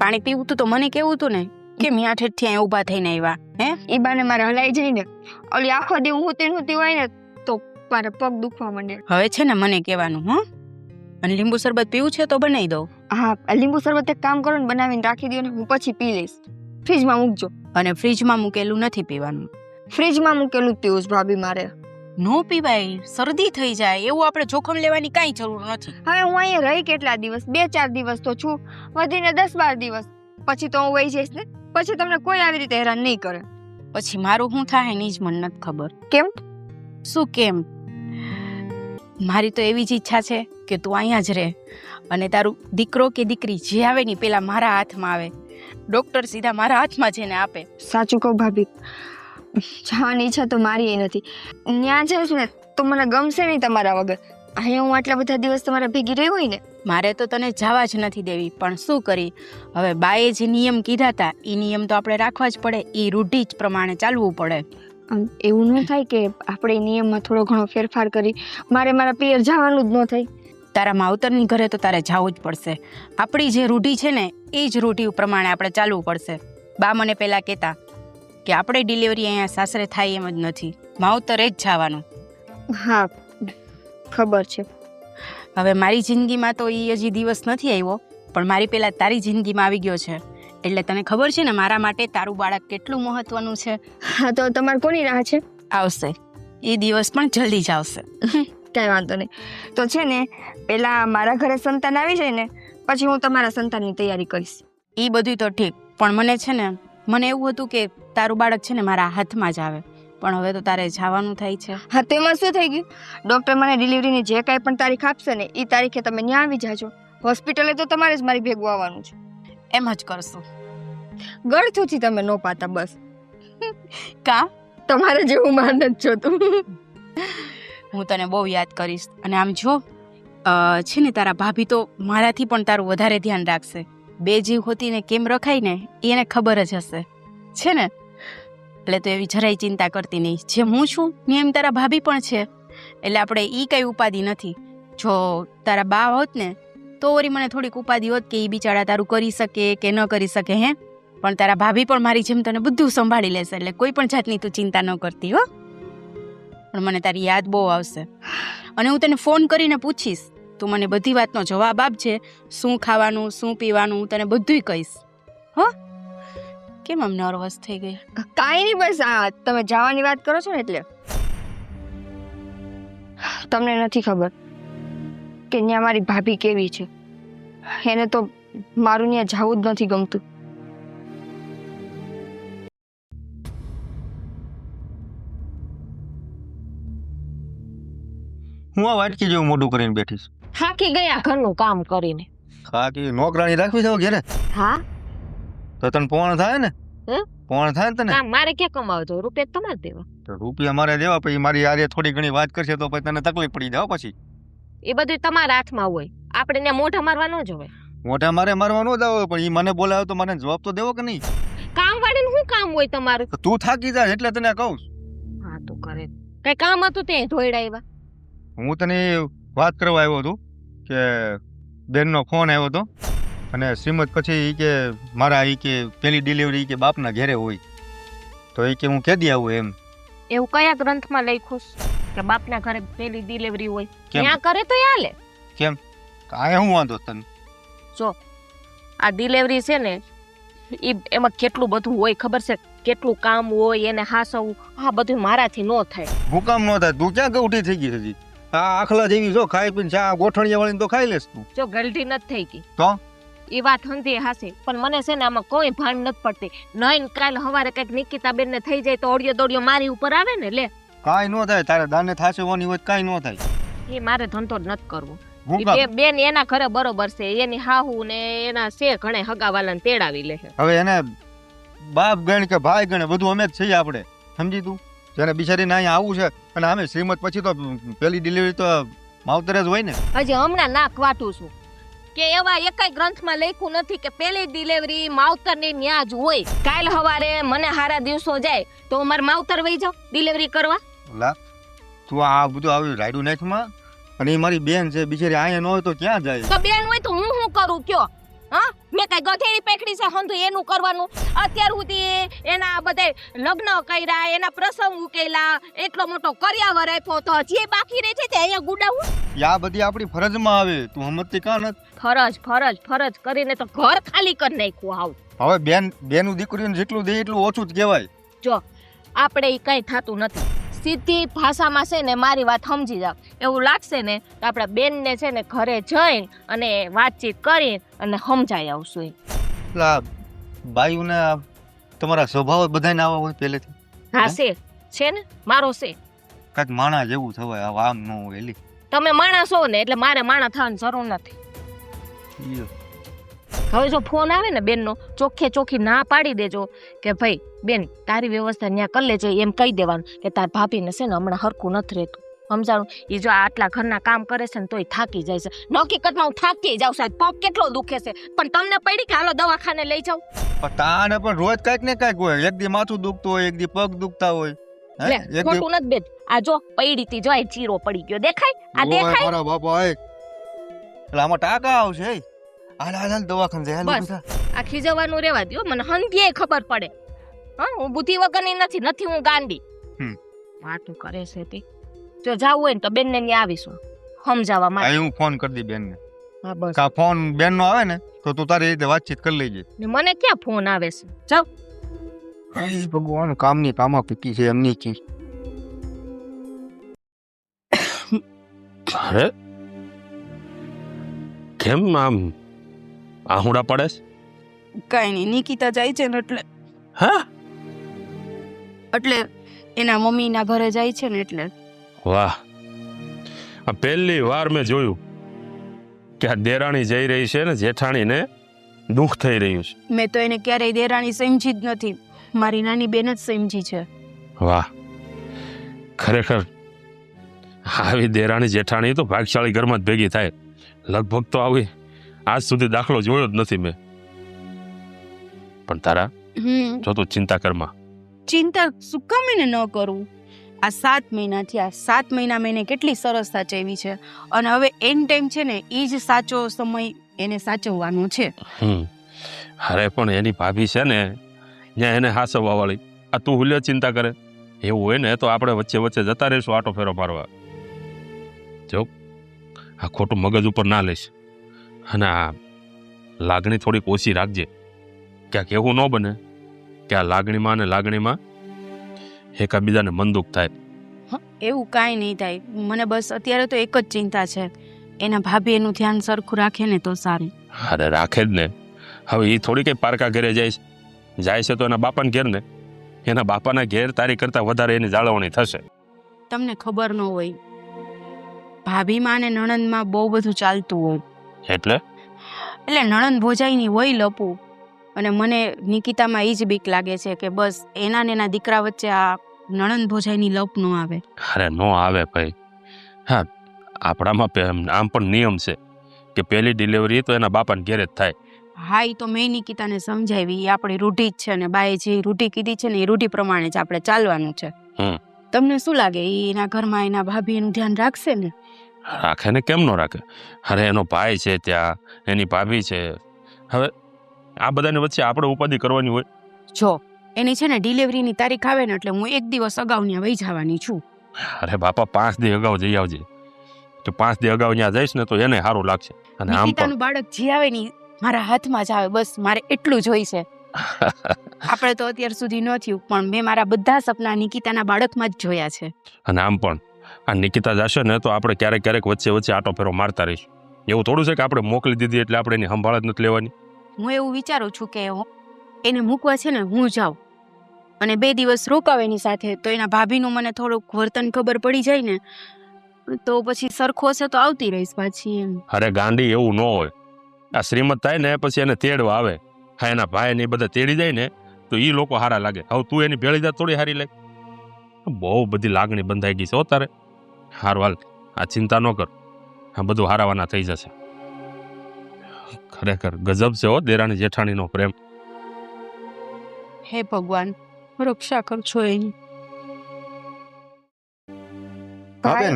પાણી પીવું તું તો મને કેવું તું ને કે મિયા ઠેઠથી અહીંયા ઊભા થઈને આવ્યા હે એ બાને મારે હલાઈ જઈને ઓલી આખો દી હુતી હોય ને તો મારે પગ દુખવા માંડે. હવે છે ને મને કહેવાનું હો અને લીંબુ શરબત પીવું છે તો બનાવી દઉં. હા, લીંબુ શરબત એક કામ કરો ને, બનાવીને રાખી દો ને, હું પછી પી લઈશ. ફ્રીજમાં મૂકજો. અને ફ્રીજમાં મૂકેલું નથી પીવાનું. ફ્રીજમાં મૂકેલું જ પીવું છે ભાભી મારે. નો પીવાય, શરદી થઈ જાય. એવું આપણે જોખમ લેવાની કાંઈ જરૂર નથી. હવે હું અહીંયા રહી કેટલા દિવસ, 2-4 દિવસ તો છું, વધીને 10-12 દિવસ પછી તો હું વહી જઈશ ને. પછી તમને કોઈ આવી રીતે હેરાન નહીં કરે. પછી મારું શું થાય એની જ મને નથી ખબર. કેમ? શું કેમ? મારી તો એવી જ ઈચ્છા છે કે તું અહીંયા જ રહે અને તારું દીકરો કે દીકરી જે આવે ને પેલા મારા હાથમાં આવે. ડોક્ટર સીધા મારા હાથમાં જઈને આપે. સાચું કહું ભાભી, જવાની ઈચ્છા તો મારી એ નથી. ત્યાં જઈશ ને તો મને ગમશે નહીં તમારા વગર. અહીંયા હું આટલા બધા દિવસ તમારા ભેગી રહી હોય ને. મારે તો તને જવા જ નથી દેવી, પણ શું કરી હવે? બાએ જે નિયમ કીધા હતા એ નિયમ તો આપણે રાખવા જ પડે. એ રૂઢિ જ પ્રમાણે ચાલવું પડે. એવું ન થાય કે આપણે નિયમમાં થોડો ઘણો ફેરફાર કરી મારે મારા પિયર જવાનું જ ન થાય. તારા માવતરની ઘરે તો તારે જવું જ પડશે. આપણી જે રૂઢિ છે ને એ જ રૂઢિ પ્રમાણે આપણે ચાલવું પડશે. બા મને પહેલાં કહેતા કે આપણે ડિલિવરી અહીંયા સાસરે થાય એમ જ નથી, માવતરે જ જવાનું. હા, ખબર છે. હવે મારી જિંદગીમાં તો એ હજી દિવસ નથી આવ્યો, પણ મારી પહેલાં તારી જિંદગીમાં આવી ગયો છે. એટલે તને ખબર છે ને મારા માટે તારું બાળક કેટલું મહત્વનું છે. હા, તો તમારે કોની રાહ છે? આવશે એ દિવસ, પણ જલ્દી જ આવશે. કાંઈ વાંધો નહીં. તો છે ને પેલા મારા ઘરે સંતાન આવી જાય ને પછી હું તમારા સંતાનની તૈયારી કરીશ. એ બધું તો ઠીક, પણ મને છે ને મને એવું હતું કે તારું બાળક છે ને મારા હાથમાં જ આવે, પણ હવે તો તારે જવાનું થાય છે. હા, તેમાં શું થઈ ગયું? ડૉક્ટર મને ડિલિવરીની જે કાંઈ પણ તારીખ આપશે ને એ તારીખે તમે ત્યાં આવી જાજો. હોસ્પિટલે તો તમારે જ મારી ભેગું આવવાનું છે. એમ જ કરશું. ગળથુથી તમે નો પાતા બસ. કા તમારે જેવું માન જ જોતું. હું તને બહુ યાદ કરીશ. અને આમ જો છે ને તારા ભાભી તો મારાથી પણ તારું વધારે ધ્યાન રાખશે. બે જીવ હોતી ને કેમ રખાય ને એને ખબર જ હશે છે ને. એટલે તો એવી જરાય ચિંતા કરતી નહીં. જે હું છું ને એમ તારા ભાભી પણ છે. એટલે આપણે એ કંઈ ઉપાધિ નથી. જો તારા બા હોત ને તો વળી મને થોડીક ઉપાધિ હોત કે એ બિચારા તારું કરી શકે કે ન કરી શકે. હે, પણ તારા ભાભી પણ મારી જેમ તને બધું સંભાળી લેશે. એટલે કોઈ પણ જાતની તું ચિંતા ન કરતી હો. પણ મને તારી યાદ બહુ આવશે અને હું તને ફોન કરીને પૂછીશ. તું મને બધી વાતનો જવાબ આપજે. શું ખાવાનું, શું પીવાનું, હું તને બધુંય કહીશ. હો, કેમ આમ નર્વસ થઈ ગઈ? કાંઈ નહીં, બસ આ તમે જવાની વાત કરો છો ને એટલે. તમને નથી ખબર કે ત્યાં મારી ભાભી કેવી છે. એને તો મારું ત્યાં જવું જ નથી ગમતું. હું આ વાટકી જેવું મોઢું કરીને બેઠીશ. થાકી ગયા ઘરનું કામ કરીને. હા, કે નોકરાણી રાખવી છે ઘેરે? હા, તો તને પોણ થાય ને? હે? પોણ થાય ને તને? કામ મારે ક્યાં કમાવજો? રૂપિયા તમારે દેવા. તો રૂપિયા મારે દેવા, પછી મારી યારે થોડી ઘણી વાત કરશે તો પછી તને તકલીફ પડી જાવ. પછી એ બધું તમારા હાથમાં હોય. આપણે ને મોઢા મારવા ન જોવે. મોઢા મારે મારવા ન જાવ, પણ એ મને બોલાવે તો મને જવાબ તો દેવો કે નહીં? કામ વાળીને શું કામ હોય તમારું? તું થાકી જાય એટલે તને કહું. હા, તો કરે કઈ કામ હતું તે ધોઈડાવ્યા. હું તને વાત કરવા આવ્યો હતો કે બેનનો ફોન આવ્યો હતો અને શ્રીમદ પછી ઈ કે મારા ઈ કે પેલી ડિલિવરી કે બાપના ઘેરે હોય તો એ કે હું કેદી આવું એમ. એવું કયા ગ્રંથમાં લખ્યું કે બાપના ઘરે પેલી ડિલિવરી હોય? કેમ? ત્યાં કરે તો હાલે. કેમ? આયા હું વાંધો તને? જો આ ડિલિવરી છે ને એમાં કેટલું બધું હોય ખબર છે? કેટલું કામ હોય એને હાસવું. આ બધું મારાથી ન થાય. હું કામ ન થાય? તું ક્યાં ગૌઠી થઈ ગઈ હજી? આ આખલા જેવી જો ખાઈ પીને ચા ગોઠણિયા વાળીને તો ખાઈ લેસ તું. જો ગલઢી નથી થઈ ગઈ તો એ વાત હંધી હાસે, પણ મને છે ને આમાં કોઈ ભાન નથી પડતી. નહીં કાલ હવારે કઈક નિકિતાબેન ને થઈ જાય તો ઓડિયો દોડિયો મારી ઉપર આવે ને. લે કાંઈ ન થાય. તારે દાને થાશે વાની હોય કાંઈ ન થાય. એ મારે ધંધો જ નથી કરવો. હું કામ? બેન એના ઘરે બરોબર છે, એની હાહુ ને એના છે ઘણે હગાવાલાને તેડાવી લે. હવે એને બાપ ગણ કે ભાઈ ગણ બધું અમે જ છીએ આપણે, સમજી તું? જેને બિચારીને અહીંયા આવું છે અને અમે શ્રીમત પછી તો પેલી ડિલિવરી તો માવતરે જ હોય ને. હજી હમણાં નાક વાટું છું કે એવા એકાય ગ્રંથમાં લખ્યું નથી કે પેલી ડિલિવરી માવતરની ન્યા જ હોય. કાલ હવારે મને હારા દિવસો જાય તો મારે માવતર વહી જાવ ડિલિવરી કરવા. લા તું આ બધું આવ્યું રાયડું નાખમાં. અને એ મારી બેન છે બિચારી અહીંયા ન હોય તો ક્યાં જાય? તો બેન હોય તો હું શું કરું કયો? હા, મેં કઈ ગધેડી પેકડી છે હંધુ એનું કરવાનું? અત્યાર સુધી એના બધા લગ્ન કર્યા, એના પ્રસંગ ઉકેલા, એટલો મોટો કર્યાવર આપ્યો, તો જે બાકી રહે છે તે અહીંયા ગુડાવું. આ બધી આપણી ફરજમાં આવે, તું સમજતી કાં નથી? ફરજ ફરજ ફરજ કરીને તો ઘર ખાલી કરી નાખ્યું. હવે બેનું દીકરીઓને જેટલું દે એટલું ઓછું જ કહેવાય. જો આપણે ઈ કઈ થતું નથી. સીધી ભાષામાં છે ને મારી વાત સમજી જાવ. એવું લાગશે ને તો આપણા બેનને છે ને ઘરે જઈને અને વાતચીત કરી અને સમજાઈ આવશું. એટલે આ બાયુને તમારા સ્વભાવ બધાને આવા હોય પહેલેથી? હા છે ને મારો છે. કાંઈક માણા જેવું થવાય, આમ ન હોય એલી. તમે માણસ હો ને એટલે મારે માણસ થવાની જરૂર નથી. હવે જો ફોન આવે ને બેનનો, ચોખ્ખે ચોખ્ખી ના પાડી દેજો કે ભાઈ બેન તારી વ્યવસ્થા ન્યા કરી લેજે, એમ કહી દેવાનું કે તાર ભાભીને છે ને હમણાં હરખું નથી રહેતું. સમજાણું? એ જો આટલા ઘરના કામ કરે છે ને તોય થાકી જાય છે. હકીકતમાં હું થાકી જાઉં સાહેબ, પગ કેટલો દુખે છે, પણ તમને પડી કે હાલો દવાખાને લઈ જાઉં. પણ તાને પણ રોજ કાંઈક ને કાંઈક હોય. એક દી માથું દુખતું હોય, એક દી પગ દુખતા હોય. હે? લે એક દી ખોટું નથી બેન. આ જો પડી તી જો ચીરો પડી ગયો, દેખાય? આ ઓય દેખાય? મારા બાપા, એટલે આમાં ટાકા આવશે. હાલ દવાખાને જાય, હાલ બસ. બધા. આ ખીજવાનું રહેવા દ્યો, મને હંધીએ ખબર પડે. હા, હું બુદ્ધિ વગરની નથી હું ગાંડી. વાતું કરે છે તે. જો જાવું હોય ને તો બેનને ત્યાં આવીશું સમજાવવા માટે. અહીં હું ફોન કરી દઈ બેનને. હા બસ. કા ફોન બેનનો આવે ને તો તું તારી રીતે વાતચીત કરી લેજે. ને મને ક્યાં ફોન આવે છે? જાવ. ભગવાન કામની પામા પીકી છે એમની કી. અરે કેમ આમ આહુડા પડે છે? કઈ નહીં, નિકિતા જાય છે ને હા, એટલે એના મમ્મીના ઘરે જાય છે ને એટલે. વાહ, આ પહેલી વાર મેં જોયું કે આ દેરાણી જઈ રહી છે ને જેઠાણીને દુઃખ થઈ રહ્યું છે. મેં તો એને ક્યારેય દેરાણી સમજી જ નથી, મારી નાની બેન જ સમજી છે. વાહ, ખરેખર આવી દેરાણી જેઠાણી તો ભાગશાળી ઘરમાં જ ભેગી થાય. લગભગ તો આવી આજ સુધી દાખલો જોયો જ નથી મેં. પણ તારા જો તું ચિંતા કરમાં. ચિંતા શું કામ એને ન કરું? આ 7 મહિના થયા, 7 મહિના મેં એને કેટલી સરસ સાચવી છે, અને હવે એન ટાઈમ છે ને એ જ સાચો સમય એને સાચવવાનો છે. અરે પણ એની ભાભી છે ને ત્યાં એને હાસવવા વાળી, આ તું હુલ્યો ચિંતા કરે. એવું હોય ને તો આપણે વચ્ચે વચ્ચે જતા રહીશું આટો ફેરો મારવા. જો આ ખોટું મગજ ઉપર ના લઈશ, અને આ લાગણી થોડીક ઓછી રાખજે. ક્યાંક એવું ન બને કે આ લાગણીમાં ને લાગણીમાં એકાબીજાને મન દુઃખ થાય. એવું કાંઈ નહીં થાય. મને બસ અત્યારે તો એક જ ચિંતા છે, એના ભાભી એનું ધ્યાન સરખું રાખે ને તો સારું. અરે રાખે જ ને. હવે એ થોડી કઈ પારકા ઘરે જાય છે તો એના બાપાને ઘેર ને, એના બાપાના ઘેર તારી કરતા વધારે એની જાળવણી થશે. તમને ખબર ન હોય, ભાભીમાં ને નણંદમાં બહુ બધું ચાલતું હોય. એટલે નણંદ ભોજાઈની હોય લપું, અને મને નિકિતામાં એ જ બીક લાગે છે કે બસ એના ને એના દીકરા વચ્ચે આ નણંદ ભોજાઈની લપ ન આવે. અરે નો આવે ભાઈ. હા, આપણામાં આમ પણ નિયમ છે કે પહેલી ડિલિવરી તો એના બાપાને ઘેરે જ થાય. હા, એ તો મેં નિકિતાને સમજાવી, એ આપણી રૂઢી જ છે, અને બાએ જે રૂઢી કીધી છે ને એ રૂઢી પ્રમાણે જ આપણે ચાલવાનું છે. તમને શું લાગે, એ એના ઘરમાં એના ભાભી એનું ધ્યાન રાખશે ને? રાખે ને, કેમ ન રાખે? અરે એનો ભાઈ છે ત્યાં, એની ભાભી છે. હવે આ બધાની વચ્ચે આપણે ઉપાધિ કરવાની હોય? જો એની છે ને ડિલિવરીની તારીખ આવે ને એટલે હું 1 દિવસ અગાઉ ત્યાં વહી જવાની છું. અરે બાપા, 5 દી અગાઉ જઈ આવજે. જો 5 દી અગાઉ ત્યાં જઈશ ને તો એને સારું લાગશે. અને આમ નિકિતાનું બાળક જે આવે ને મારા હાથમાં જ આવે, બસ મારે એટલું જ હોય છે. આપણે તો અત્યાર સુધી ન થયું, પણ મેં મારા બધા સપના નિકિતાના બાળકમાં જ જોયા છે. અને આમ પણ આ નિકિતા જશે ને તો આપણે ક્યારેક ક્યારેક વચ્ચે વચ્ચે આટો ફેરો મારતા રહીશું. એવું થોડું છે કે આપણે મોકલી દીધી એટલે આપણે એની સંભાળ જ નથી લેવાની. હું એવું વિચારું છું કે એને મૂકવા છે ને હું જાઉં અને 2 દિવસ રોકાવ એની સાથે, તો એના ભાભીનું મને થોડુંક વર્તન ખબર પડી જાય ને તો પછી સરખો છે તો આવતી રહીશ પાછી એમ. અરે ગાંડી, એવું ન હોય. આ શ્રીમત થાય ને પછી એને તેડવા આવે. હા, એના ભાઈ ને બધા તેડી જાય ને તો એ લોકો હારા લાગે. હવે તું એની ભેળી જા થોડી હારી લાગે. બહુ બધી લાગણી બંધાઈ ગઈ છે તારે. હારું હાલ, આ ચિંતા ન કર, આ બધું હારાવાના થઈ જશે. ખરેખર ગજબ છે હો દેરાણી જેઠાણીનો પ્રેમ. હે ભગવાન, રક્ષા કરજો એની. હા બેન,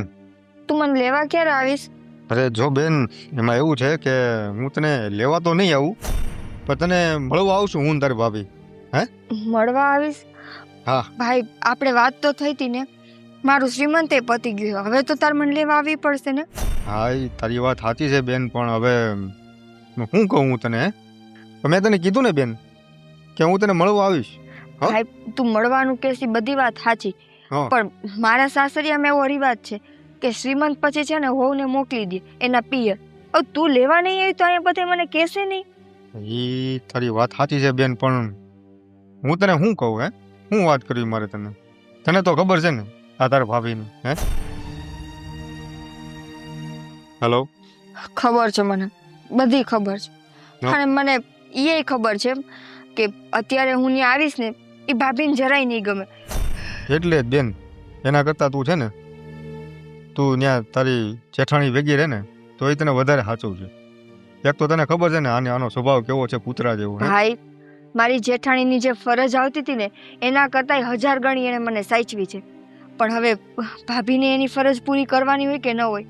તું મને લેવા ક્યારે આવીશ? અરે જો બેન, એમાં એવું છે કે હું તને લેવા તો નહીં આવું, પણ તને મળવા આવશું હું ને તારી ભાભી. મળવા આવીશ? હા. ભાઈ આપણે વાત તો થઈ હતી ને, મારું શ્રીમંતે પતી ગયું, હવે તો તાર મને લેવા આવવી પડશે ને. હા એ તારી વાત સાચી છે બેન, પણ હવે શું કહું હું તને? મેં તને કીધું ને બેન કે હું તને મળવા આવીશ. હા? ભાઈ તું મળવાનું કહેશી બધી વાત સાચી, હા. પણ મારા સાસરિયામાં એવો રિવાજ છે કે શ્રીમંત પછી છે ને વહુને મોકલી દે એના પિયર. હવે તું લેવા નહીં આવી તો અહીંયા બધે મને કહેશે નહીં. એ તારી વાત સાચી છે બેન, પણ હું તને શું કહું? હું વાત કરવી મારે તને? તને તો ખબર છે ને આ તારા ભાભીની. હેલો. ખબર છે મને, બધી ખબર છે. હા. અને મને એ ખબર છે કે અત્યારે હું ત્યાં આવીશ ને એ ભાભીને જરાય નહીં ગમે. એટલે જ બેન, એના કરતાં તું છે ને તું ત્યાં તારી જેઠાણી ભેગી રહે ને તો એ તને વધારે સાચું છે. એક તો તને ખબર છે ને આનો સ્વભાવ કેવો છે, કૂતરા જેવો. ભાઈ મારી જેઠાણીની જે ફરજ આવતી હતી ને એના કરતાંય 1000 ગણી એણે મને સાચવી છે, પણ હવે ભાભીને એની ફરજ પૂરી કરવાની હોય કે ન હોય?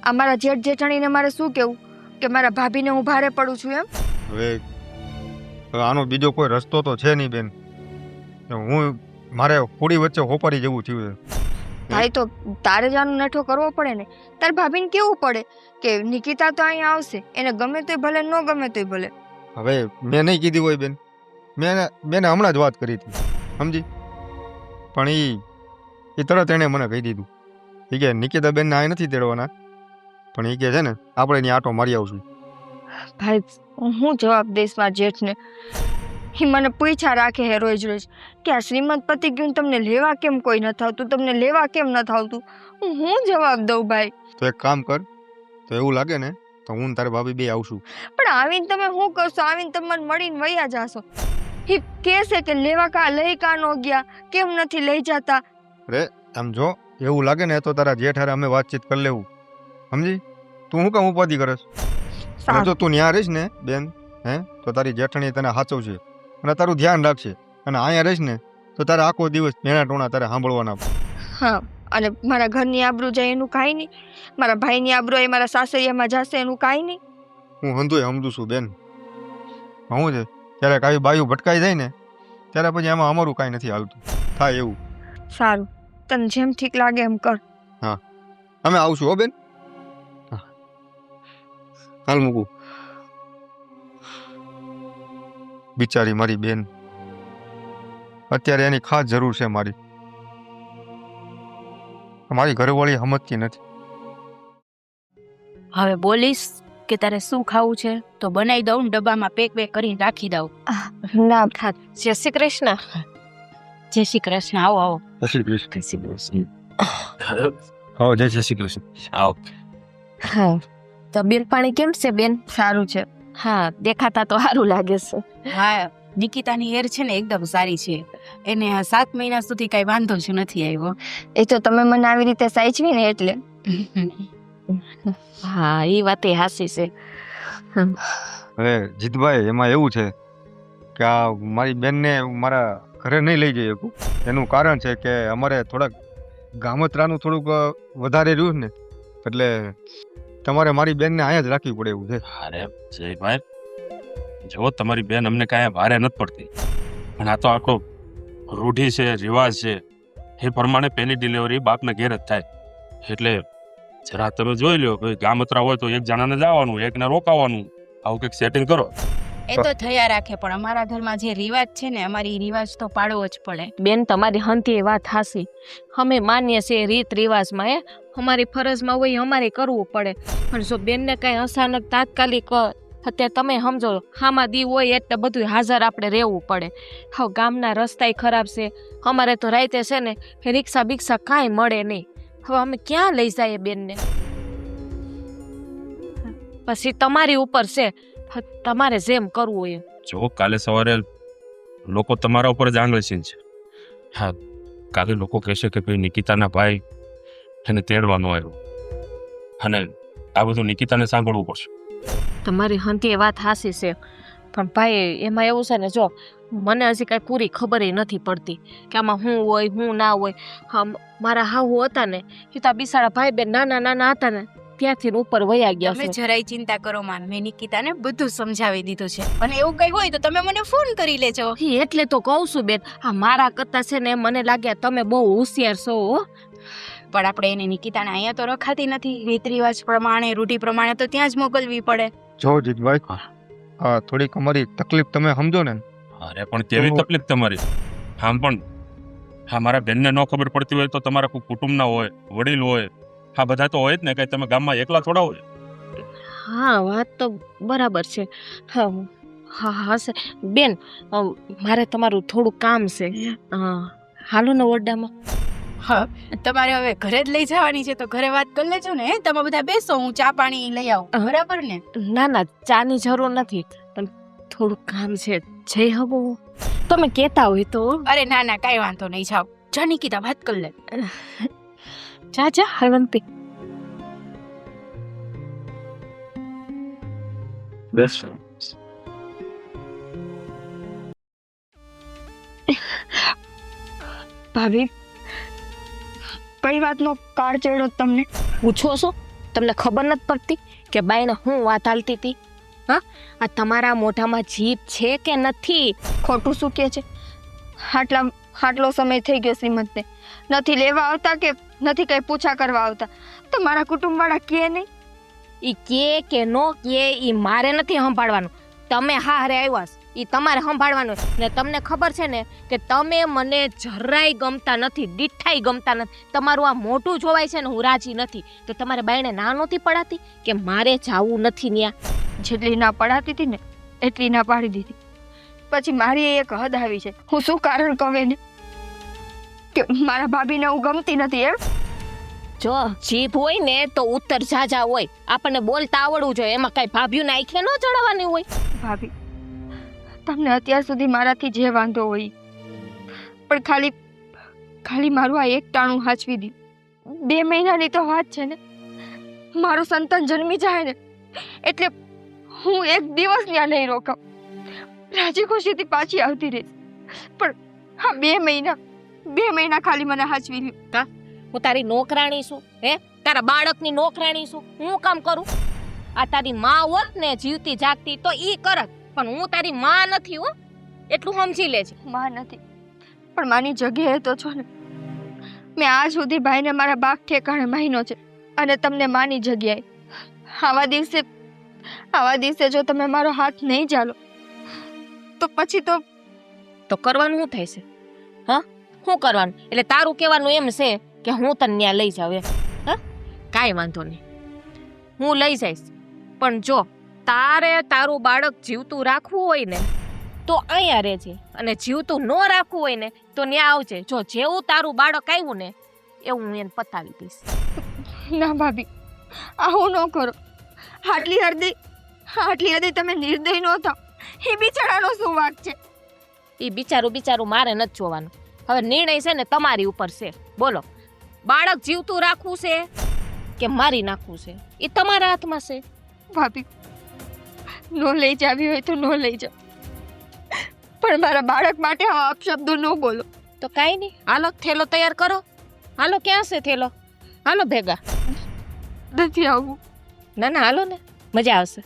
આ મારા જેઠાણીને મારે શું કહેવું કે મારા ભાભીને હું ભારે પડું છું એમ? હવે આનો બીજો કોઈ રસ્તો તો છે નહીં બેન. હું મારે હોડી વચ્ચે હોપારી જેવું થયું છે. ભાઈ તો તારે જ આનો નઠો કરવો પડે ને. તાર ભાભીને કેવું પડે કે નિકિતા તો અહીંયા આવશે, એને ગમે તોય ભલે, ન ગમે તોય ભલે. હવે મેં નહીં કીધી હોય બેન, મેં હમણાં જ વાત કરી હતી, સમજી? પણ એ તરત એણે મને કહી દીધું. એ કે નિકિતા બેનને આ નથી તેડવાના, પણ એ કે છે ને આપણે એની આટો મારી આવશું. ભાઈ હું જવાબ દઈશ મારા જેઠને? એ મને પૂછ્યા રાખે હે રોજ રોજ કે આ શ્રીમંત પતિ ગયું તમને લેવા કેમ કોઈ ન આવતું, તમને લેવા કેમ ન આવતું? હું જવાબ દઉં ભાઈ? તો એક કામ કર, તો એવું લાગે ને તો હું ને તારી ભાભી બે આવશું. પણ આવીને તમે શું કરશો? આવીને તમે મને મળીને વયા જાશો. એ કહેશે કે લેવા કા લઈ કા નો ગયા, કેમ નથી લઈ જતા? અરે આમ જો એવું લાગે ને તો તારા જેઠારે અમે વાતચીત કરી લેવું, સમજી? તું શું કામ ઉપાધિ કરસ? અને જો તું ન્યા રહીશ ને બેન, તો તારી જેઠાણી તને સાચવશે અને તારું ધ્યાન રાખશે. અને અહીંયા રહીશ ને તો તારે આખો દિવસ મેણા ટોણા તારે સાંભળવાના. હા, અને મારા ઘરની આબરૂ જાય એનું કાંઈ નહીં, મારા ભાઈની આબરૂ એ મારા સાસરિયામાં જશે એનું કાંઈ નહીં. હું હંધુય સમજુ છું બેન. શું છે ત્યારે કાંઈ બાયું ભટકાઈ જાય ને ત્યારે પછી એમાં અમારું કાંઈ નથી હાલતું, થાય એવું. સારું, તને જેમ ઠીક લાગે એમ કર. અમે આવશું હો બેન. હાલ મૂકું. બિચારી મારી બેન, અત્યારે એની ખાસ જરૂર છે મારી. મારી ઘરવાળી સમજતી નથી. હવે બોલીશ કે તારે શું ખાવું છે તો બનાવી દઉં ને ડબ્બામાં પેક કરીને રાખી દઉં. ના જય શ્રી કૃષ્ણ. જય શ્રી કૃષ્ણ. આવો આવો. જય શ્રી કૃષ્ણ. જય શ્રી કૃષ્ણ. આવો જય શ્રી કૃષ્ણ. આવો. હા, તો બિલ પાણી કેમ છે બેન? સારું છે. હા, દેખાતા તો સારું લાગે છે. હા, નિકિતાની હેર છે ને એકદમ સારી છે. એને 7 મહિના સુધી કઈ વાંધો જ નથી આવ્યો. એ તો તમે મને આવી રીતે સાચવી ને એટલે. હા, એ વાત એ હાસી છે. હવે જીતભાઈ એમાં એવું છે કે આ મારી બેનને મારા ઘરે નહીં લઈ જઈ શકું. એનું કારણ છે કે અમારે થોડાક ગામતરાનું થોડુંક વધારે રહ્યું ને, એટલે તમારે મારી બેનને અહીંયા જ રાખવી પડે એવું છે. અરે જયભાઈ, જો તમારી બેન અમને કાંઈ ભારે નથી પડતી, પણ આ તો આખો રૂઢિ છે, રિવાજ છે, એ પ્રમાણે પેલી ડિલિવરી બાપને ઘેર જ થાય. એટલે જરા તમે જોઈ લો, ભાઈ ગામતરા હોય તો એક જણાને જવાનું, એકને રોકાવાનું, આવું કંઈક સેટિંગ કરો. એ તો થયા રાખે, પણ અમારા ઘરમાં જે રિવાજ છે ને અમારી રિવાજ તો પાડવો જ પડે. બેન તમારી હંતી એ વાત હાસી. અમે માન્ય છીએ રીત રિવાજમાં, અમારી ફરજમાં હોય અમારે કરવું પડે. પણ જો બેનને કાંઈ અચાનક તાત્કાલિક અત્યારે તમે સમજો હામાં દી હોય એટલે બધું હાજર આપણે રહેવું પડે. હવે ગામના રસ્તાય ખરાબ છે, અમારે તો રાતે છે ને રિક્ષા બિક્ષા કાંઈ મળે નહીં. હવે અમે ક્યાં લઈ જઈએ બેનને? પછી તમારી ઉપર છે, તમારે જેમ કરવું હોય. જો કાલે સવારે લોકો તમારા ઉપર જ આંગળી છે. હા, કાલે લોકો કહેશે કે ભાઈ નિકિતાના ભાઈ એને તેડવાનો આવ્યો, અને આ બધું નિકિતાને સાંભળવું પડશે. તમારી હંતી એ વાત હાસી છે, પણ ભાઈ એમાં એવું છે ને, જો મને હજી કાંઈ પૂરી ખબર નથી પડતી કે આમાં શું હોય શું ના હોય. મારા હાહુ હતા ને એ તો બિસાડા ભાઈ બેન નાના નાના હતા ને ત્યાંથી ઉપર વયા ગયા તમે છે. જરાય ચિંતા કરો માં, મેં નિકિતાને બધું સમજાવી દીધું છે. અને એવું કઈ હોય તો તમે મને ફોન કરી લેજો. એટલે તો કહું છું બેન, આ મારા કરતા છે ને મને લાગ્યા તમે બહુ હોશિયાર છો હો. પણ આપણે એને નિકિતાને અહીંયા તો રખાતી નથી. રીત રિવાજ પ્રમાણે, રૂઢિ પ્રમાણે તો ત્યાં જ મોકલવી પડે. જો જીતભાઈ, હા થોડીક અમારી તકલીફ તમે સમજો ને. અરે પણ કેવી તો- તકલીફ તમારી? આમ પણ હા, મારા બેનને ન ખબર પડતી હોય તો તમારા કોઈ કુટુંબના હોય, વડીલ હોય, હા બધા તો હોય જ ને. કઈ તમે ગામમાં એકલા થોડા હોય. હા વાત તો બરાબર છે. હા હા હા સર બેન, મારે તમારું થોડું કામ છે. હાલો ને ઓરડામાં. હા, તમારે હવે ઘરે જ લઈ જવાની છે તો ઘરે વાત કરી લેજો ને. તમે બધા બેસો, હું ચા પાણી લઈ આવું. બરાબર ને? ના ના, ચાની જરૂર નથી, પણ થોડું કામ છે. જઈ હવો તમે કહેતા હોય તો. અરે ના ના, કાંઈ વાંધો નહીં. જાઓ, જા નિકિતા, વાત કરી લે. જા જા હરવંતી. બેસ. ભાભી, કઈ વાતનો કાર ચડ્યો તમને? પૂછો છો? તમને ખબર નથી પડતી કે બાઈને હું વાત હાલતી હતી? હા, આ તમારા મોઢામાં જીભ છે કે નથી? ખોટું શું કહે છે? આટલો સમય થઈ ગયો શ્રીમંતને નથી લેવા આવતા કે નથી કઈ પૂછા કરવા આવતા, તો મારા કુટુંબવાળા કે નહીં? ઈ કે નો કે ઈ મારે નથી સંભાળવાનું. તમે હારે આવ્યા છો, ઈ તમારે સંભાળવાનું. ને તમને ખબર છે ને કે તમે મને જરાય ગમતા નથી, દીઠાઈ ગમતા નથી. તમારું આ મોટું જોવાય છે ને, હું રાજી નથી. તો તમારે બાઈને ના નહોતી પડાતી કે મારે જાવું નથી ન્યા? જેટલી ના પડાતી હતી ને એટલી ના પાડી દીધી. પછી મારી એક હદ આવી છે. હું શું કારણ કહે ને કે મારા ભાભીને હું ગમતી નથી એમ? જો જીભ હોય ને તો ઉત્તર ઝાઝા હોય. આપણને બોલતા આવડવું જોઈએ. એમાં કઈ ભાભીઓને આંખે ન ચડાવવાની હોય. ભાભી, તમને અત્યાર સુધી મારાથી જે વાંધો હોય, પણ ખાલી મારું આ એક ટાણું હાચવી દી. 2 મહિનાની તો વાત છે ને. મારું સંતાન જન્મી જાય ને એટલે હું એક દિવસ ત્યાં નહીં રોકાવ. રાજી ખુશીથી પાછી આવતી રહીશ. પણ હા 2 મહિના ખાલી મને હાચવી લ્યો. હું તારી નોકરાણી છું? હે, તારા બાળકની નોકરાણી છું? હું કામ કરું? આ તારી માં હોત ને જીવતી જાગતી તો ઈ કરત, પણ હું તારી માં નથી હો, એટલું સમજી લેજે. માં નથી, પણ માની જગ્યાએ તો છો ને. મેં આજ સુધી ભાઈને મારા બાપ ઠેકાણે માયનો છે, અને તમને માની જગ્યાએ. આવા દિવસે જો તમે મારો હાથ નહીં ચાલો તો પછી તો કરવાનું શું થાય છે? હા, શું કરવાનું? એટલે તારું કહેવાનું એમ છે કે હું તને ત્યાં લઈ જાઉં એમ? હા, કાંઈ વાંધો નહીં, હું લઈ જઈશ. પણ જો તારે તારું બાળક જીવતું રાખવું હોય ને તો અહીંયા રહેજે, અને જીવતું ન રાખવું હોય ને તો ત્યાં આવજે. જો જેવું તારું બાળક આવ્યું ને એવું હું એને પતાવી દઈશ. ના ભાભી, આવું ન કરો. આટલી હદે તમે નિર્દય ન થાવ. એ બિચારાનો શું વાંક છે? એ બિચારું મારે નથી જોવાનું. હવે નિર્ણય છે ને તમારી ઉપર છે. બોલો, બાળક જીવતું રાખવું છે કે મારી નાખવું છે એ તમારા હાથમાં છે. ભાભી, નો લઈ જાવી હોય તો નો લઈ જાઓ, પણ મારા બાળક માટે આવા અપશબ્દો ન બોલો. તો કાંઈ નહીં, હાલો થેલો તૈયાર કરો. હાલો, ક્યાં છે થેલો? હાલો ભેગા. નથી આવવું. ના ના, હાલો ને, મજા આવશે.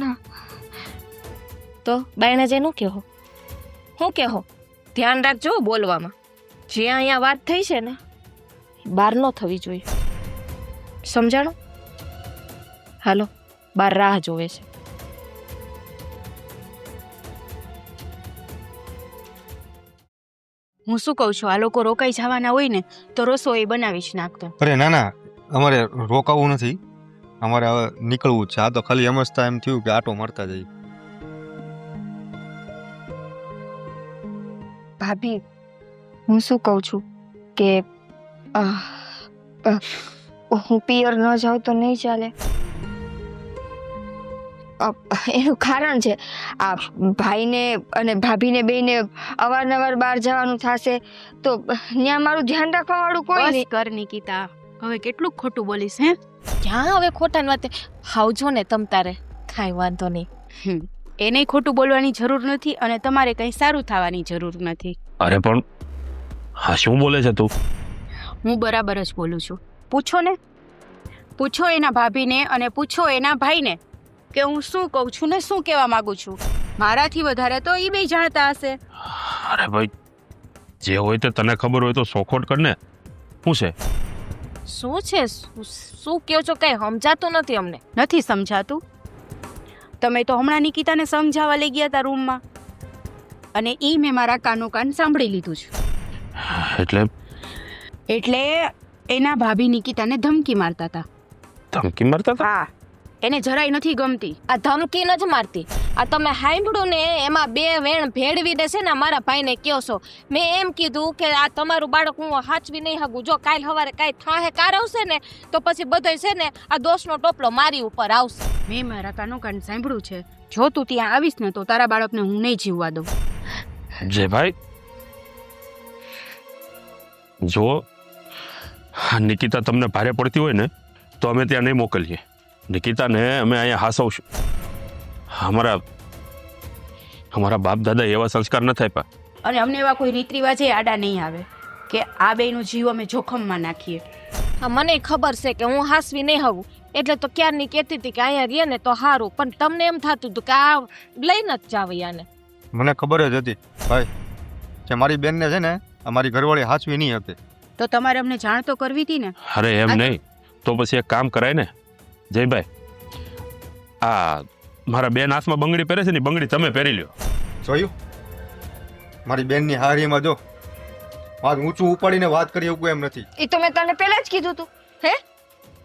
ના, તો બાયણે જઈને શું કહો? ધ્યાન રાખજો બોલવામાં. જે અહીંયા વાત થઈ છે ને બહાર ન થવી જોઈએ, સમજાણો? હાલો, બહાર રાહ જોવે છે. હું શું કહું છું, આ લોકો રોકાઈ જવાના હોય ને તો રસોઈ બનાવી જ નાખતો. અરે ના ના, અમારે રોકાવું નથી. અમારે હવે નીકળવું જ છે. આ તો ખાલી અમસ્તા એમ થયું કે આટો મારતા જઈએ. ભાભી, હું શું કહું છું કે હું પિયર ન જાઉં તો નહીં ચાલે. એનું કારણ છે આ ભાઈને અને ભાભીને બેયને અવારનવાર બહાર જવાનું થશે તો ત્યાં મારું ધ્યાન રાખવા વાળું કોઈ બસ નહીં. કર નિકિતા, હવે કેટલું ખોટું બોલીશ હે? ક્યાં હવે ખોટાની વાત? આવજો ને તમ તારે, કાંઈ વાંધો નહીં. એને ખોટું બોલવાની જરૂર નથી અને તમારે કંઈ સારું થવાની જરૂર નથી. અરે પણ હા, શું બોલે છે તું? હું બરાબર જ બોલું છું. પૂછો ને. પૂછો એના ભાભીને અને પૂછો એના ભાઈને કે હું શું કહું છું ને શું કહેવા માંગુ છું. મારાથી વધારે તો એ બે જાણતા હશે. અરે ભાઈ, જે હોય તે તને ખબર હોય તો સોખોટ કર ને. શું છે? શું છે? શું કહો છો? કઈ સમજાતું નથી અમને. નથી સમજાતું? તમે તો હમણાં નિકિતાને સમજાવવા લઈ ગયા હતા રૂમમાં, અને એ મેં મારા કાનો કાન સાંભળી લીધું છે. એટલે એના ભાભી નિકિતાને ધમકી મારતા હતા. ધમકી મારતા હતા? હા, એને જરાય નથી ગમતી. આ ધમકી નથી મારતી. આ તમે સાંભળ્યું ને, એમાં બે વેણ ભેળવીને છે ને મારા ભાઈને કહો છો. મેં એમ કીધું કે આ તમારું બાળક હું હાચવી નહીં શકું. જો કાલ સવારે કાંઈ થાહે કાર આવશે ને તો પછી બધોય છે ને આ દોષનો ટોપલો મારી ઉપર આવશે. મેં મારા કાનો કાન સાંભળ્યું છે. જો તું ત્યાં આવીશ ને તો તારા બાળકને હું નહીં જીવવા દઉં. જે ભાઈ, જો નિકિતા તમને ભારે પડતી હોય ને તો અમે ત્યાં નહીં મોકલીએ. નિકિતાને અમે અહીંયા હાસવશું. અમારા બાપ દાદા એવા સંસ્કાર નથી આપ્યા. અને અમને એવા કોઈ રીત રિવાજે આડા નહીં આવે કે આ બેયનો જીવ અમે જોખમમાં નાખીએ. હા, મને ખબર છે કે હું હાસવી નહીં હોઉં, એટલે તો ક્યારની કહેતી હતી કે અહીંયા રહીએ ને તો સારું. પણ તમને એમ થતું હતું કે આ લઈને જ જાવ યાને. મને ખબર જ હતી ભાઈ કે મારી બેનને છે ને અમારી ઘરવાળી હાચવી નહીં હતી. તો તમારે અમને જાણ તો કરવી હતી ને. અરે એમ નહીં તો પછી એક કામ કરાય ને જયભાઈ, આ મારા બેન હાથમાં બંગડી પહેરે છે ને, બંગડી તમે પહેરી લ્યો. જોયું મારી બેનની હારીમાં જો વાત ઊંચું ઉપાડીને વાત કરી એવું એમ નથી. એ તો મેં તને પહેલા જ કીધું તું. હે,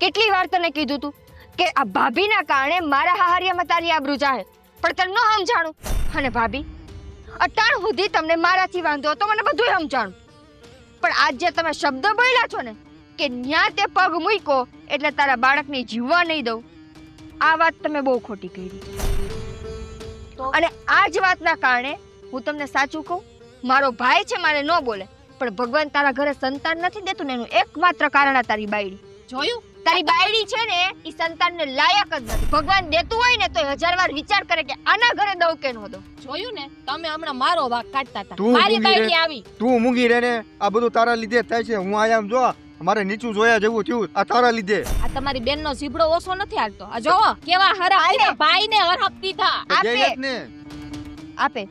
કેટલી વાર તને કીધું તું કે આ ભાભીના કારણે મારા હાહરિયામાં તારી આબરૂ જાહે, પણ તને ન સમજાણું. અને ભાભી, અટાણ સુધી તમને મારાથી વાંધો હતો, મને બધું સમજાણું. પણ આજ જે તમે શબ્દ બોલ્યા છો ને કે ન્યા તે પગ મૂક્યો એટલે તારા બાળકને જીવવા નહીં દઉં, આ વાત તમે બહુ ખોટી કરી. અને આ જ વાતના કારણે હું તમને સાચું કહું, મારો ભાઈ છે મારે ન બોલે, પણ ભગવાન તારા ઘરે સંતાન નથી દેતું ને એનું એકમાત્ર કારણ આ તારી બાયડી. જોયું? તારી બાયડી છે ને એ સંતાનને લાયક જ નથી. ભગવાન દેતું હોય ને તો 1000 વાર વિચાર કરે કે આના ઘરે દઉં કે ન દઉં. જોયું ને, તમે હમણાં મારો ભાગ કાઢતા હતા. તું મારી મૂંગી બાયડી આવી. તું મૂંગી રહે ને, આ બધું તારા લીધે થાય છે. હું આયા આમ જો મારે નીચું જોયા જેવું થયું આ તારા લીધે. આ તમારી બેનનો ઝીબડો ઓછો નથી હાલતો. આ જોવો કેવા હરાપ ભાઈને હરાપ દીધા. આપે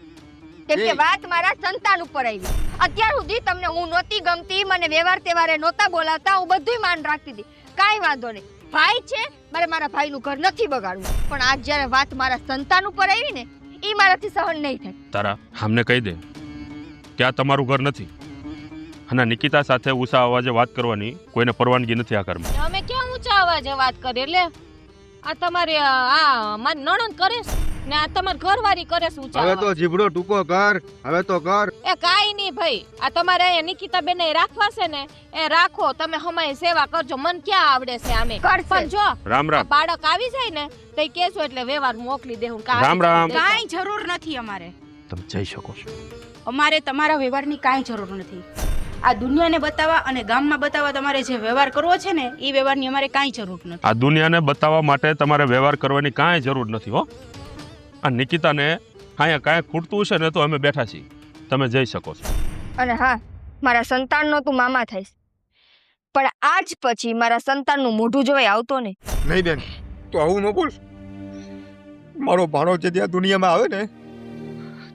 કેમ કે વાત મારા સંતાન ઉપર આવી. અત્યાર સુધી તમને હું નહોતી ગમતી, મને વ્યવહાર તહેવારે નહોતા બોલાવતા, હું બધુંય માન રાખતી હતી. કાંઈ વાંધો નહીં, ભાઈ છે, મારે મારા ભાઈનું ઘર નથી બગાડવું. પણ આજ જ્યારે વાત મારા સંતાન ઉપર આવી ને, એ મારાથી સહન નહીં થાય. તારા અમને કહી દે કે આ તમારું ઘર નથી, અને નિકિતા સાથે ઊંચા અવાજે વાત કરવાની કોઈને પરવાનગી નથી આ ઘરમાં. અમે ક્યાં ઊંચા અવાજે વાત કરીએ? એટલે આ તમારી આ મારી નણંદ કરે છે ને આ તમારી ઘરવાળી કરે છે ઊંચા હવે અવાજ. તો જીભડો ટૂંકો કર, હવે તો કર. એ કાઈ નહીં ભાઈ, આ તમારે અહીંયા નિકિતા બેન રાખવા છે ને એ રાખો. તમે હમાય સેવા કરજો, મન ક્યાં આવડે છે આમે. પણ જો રામ રામ. બાળક આવી જાય ને તો કહેશો એટલે વ્યવહાર મોકલી દેવું. રામ રામ. કાંઈ જરૂર નથી અમારે. તમે જઈ શકો છો. અમારે તમારા વ્યવહારની કાંઈ જરૂર નથી. આ દુનિયાને બતાવવા અને ગામમાં બતાવવા તમારે જે વ્યવહાર કરવો છે ને એ વ્યવહારની અમારે કાંઈ જરૂર નથી. આ દુનિયાને બતાવવા માટે તમારે વ્યવહાર કરવાની કાંઈ જરૂર નથી હો. આ નિકિતાને અહીંયા કાંઈ ખૂટતું હશે ને તો અમે બેઠા છીએ, તમે જઈ શકો છો. અને હા, મારા સંતાનનો તું મામા થઈશ, પણ આજ પછી મારા સંતાનનું મોઢું જોઈ આવતો નહીં. નહીં બેન, તું આવું ન બોલ. મારો ભાણો જે ત્યાં દુનિયામાં આવે ને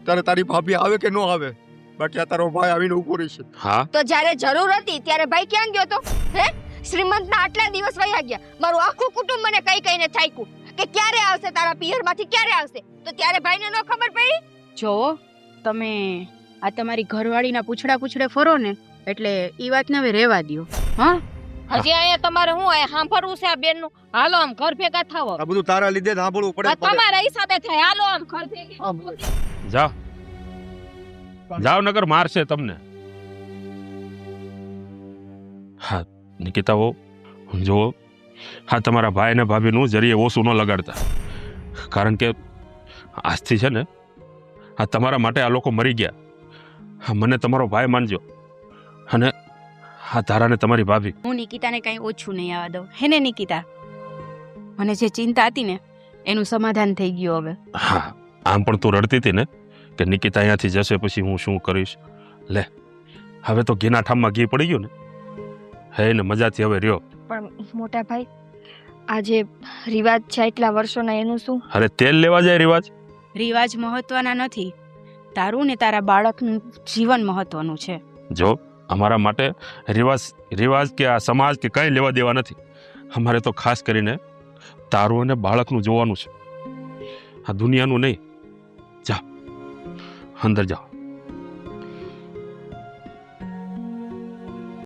ત્યારે તારી ભાભી આવે કે ન આવે, બાકી આ તારો ભાઈ આવીને ઉભો રહેશે. હા, તો જ્યારે જરૂર હતી ત્યારે ભાઈ ક્યાં ગયો તો? હે, શ્રીમંતના આટલા દિવસ વયા ગયા, મારું આખું કુટુંબ મને કઈ કઈને થાક્યું કે ક્યારે આવશે તારા પિયરમાંથી, ક્યારે આવશે. તો ત્યારે ભાઈને ન ખબર પડી? જો તમે આ તમારી ઘરવાળીના પૂછડે ફરો ને એટલે ઈ વાતને હવે રહેવા દ્યો. હા, હજી અહીંયા તમારે હું અહીંયા સાંભળવું છે આ બેનનું? હાલો આમ ઘર ભેગા થાવો. આ બધું તારા લીધે સાંભળવું પડે. તમારા હિસાબે થાય. હાલો આમ ઘર ભેગા. જાઓ જાઓ, નગર મારશે તમને. હા નિકિતા, હો જો હા તમારા ભાઈ ને ભાભીનું જરીએ ઓછું ન લગાડતા, કારણ કે આજથી છે ને આ તમારા માટે આ લોકો મરી ગયા. હા, મને તમારો ભાઈ માનજો, અને હા તારાને તમારી ભાભી. હું નિકિતાને કાંઈ ઓછું નહીં આવવા દઉં. હે ને નિકિતા, મને જે ચિંતા હતી ને એનું સમાધાન થઈ ગયું હવે. હા, આમ પણ તું રડતી હતી ને કે નિકિતા અહીંયાથી જશે પછી હું શું કરીશ. લે, હવે તો ઘીના ઠામમાં ઘી પડી ગયું ને, હે ને મજાથી હવે રહ્યો. પણ મોટા ભાઈ, આ જે રિવાજ છે એટલા વર્ષોના એનું શું? અરે તેલ લેવા જાય રિવાજ. રિવાજ મહત્વના નથી, તારું ને તારા બાળકનું જીવન મહત્વનું છે. જો અમારા માટે રિવાજ કે આ સમાજ કે કંઈ લેવા દેવા નથી. અમારે તો ખાસ કરીને તારું અને બાળકનું જોવાનું છે, આ દુનિયાનું નહીં. જા અંદર જાઓ.